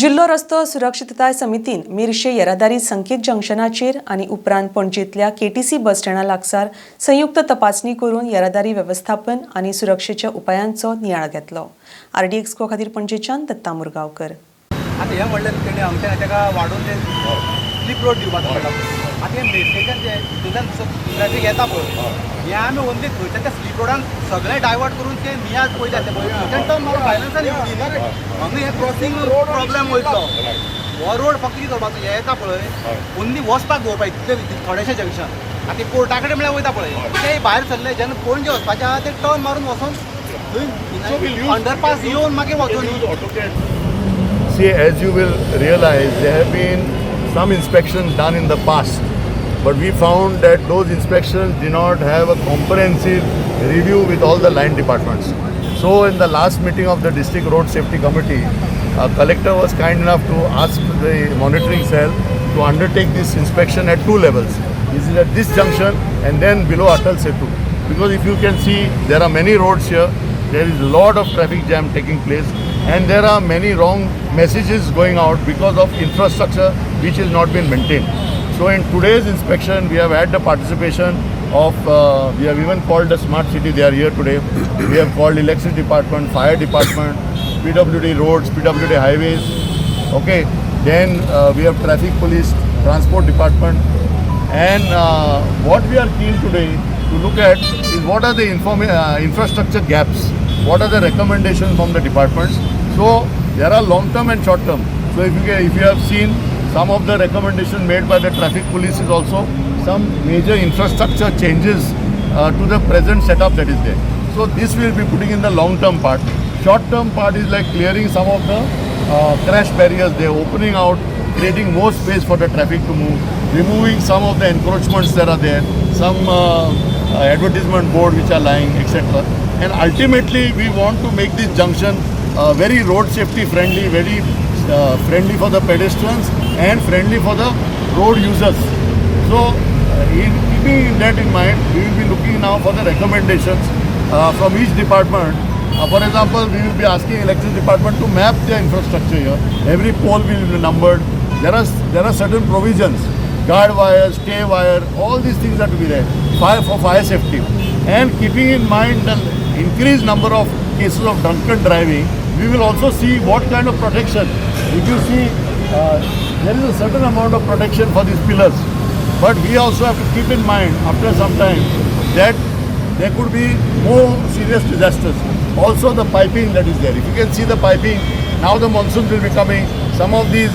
जिल्लो रस्तो सुरक्षितताय समितीन मिरशे येरादारी संकेत जंक्शनाचेर आनी उपरांत पणजेंतल्या केटीसी बस स्टँडा लागसार संयुक्त तपासणी करून येरादारी वेवस्थापन आनी सुरक्षेच्या उपायांचो नियाळ घेतलो। आरडी एक्सपो खातीर पणजेच्यान दत्ता मुरगांवकर। आता हे म्हणलें तेणे आमच्या ताका वाडून ते स्लीप रोड दिवपाक पडटा। आता हे मेस्टेशन जे हितूंतल्यान ट्रॅफिक येता पळय हें आमी ओन्ली थंयच्या त्या स्लीप रोडान सगळें डायवर्ट करून ते नियाज पयले ते थंयच्यान टर्न मारून बायलन्सान येवची न्ही हांगा हे क्रॉसींग प्रॉब्लेम वयतलो। हो रोड फक्त कितें करपाचो हे येता पळय ओन्ली वचपाक दवरपाक थोडेशे जंक्शन आतां ते कोर्टा कडेन म्हळ्यार वयता पळय ते भायर सरले जेन्ना पणजे वचपाचें आहा ते टर्न मारून वचून थंय अंडरपास येवन मागीर वचून। See, as you will realize, there have been some inspections done in the past, but we found that those inspections did not have a comprehensive review with all the line departments. So in the last meeting of the District Road Safety Committee, a collector was kind enough to ask the monitoring cell to undertake this inspection at two levels. This is at this junction and then below Atal Setu. Because if you can see, there are many roads here, there is a lot of traffic jam taking place, and there are many wrong messages going out because of infrastructure which has not been maintained. So in today's inspection, we have had the participation of, we have even called the smart city, they are here today. We have called electricity department, fire department, PWD roads, PWD highways, okay. Then we have traffic police, transport department, and what we are keen today to look at is what are the infrastructure gaps, what are the recommendations from the departments. So there are long term and short term. So if you have seen some of the recommendations made by the traffic police is also some major infrastructure changes to the present setup that is there. So this we will be putting in the long term part. Short term part is like clearing some of the crash barriers there, opening out, creating more space for the traffic to move, removing some of the encroachments that are there, some advertisement board which are lying, etc. And ultimately we want to make this junction very road safety friendly, very friendly for the pedestrians and friendly for the road users. So in keeping that in mind, we will be looking now for the recommendations from each department. For example, we will be asking electricity department to map their infrastructure here. Every pole will be numbered. There are certain provisions, guard wire, stay wire, all these things are to be there for fire safety. And keeping in mind the increased number of cases of drunken driving, we will also see what kind of protection. If you see, there is a certain amount of protection for these pillars, but we also have to keep in mind after some time that there could be more serious disasters. Also the piping that is there. If you can see the piping, now the monsoons will be coming. Some of these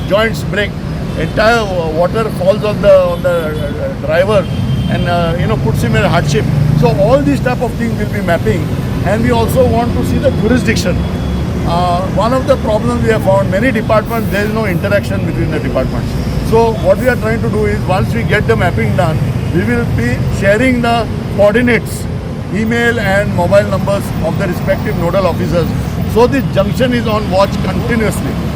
joints break. Entire water falls on the driver and puts him in hardship. So all these type of things will be mapping, and we also want to see the jurisdiction. One of the problems we have found, many departments, there is no interaction between the departments. So what we are trying to do is, once we get the mapping done, we will be sharing the coordinates, email and mobile numbers of the respective nodal officers. So this junction is on watch continuously.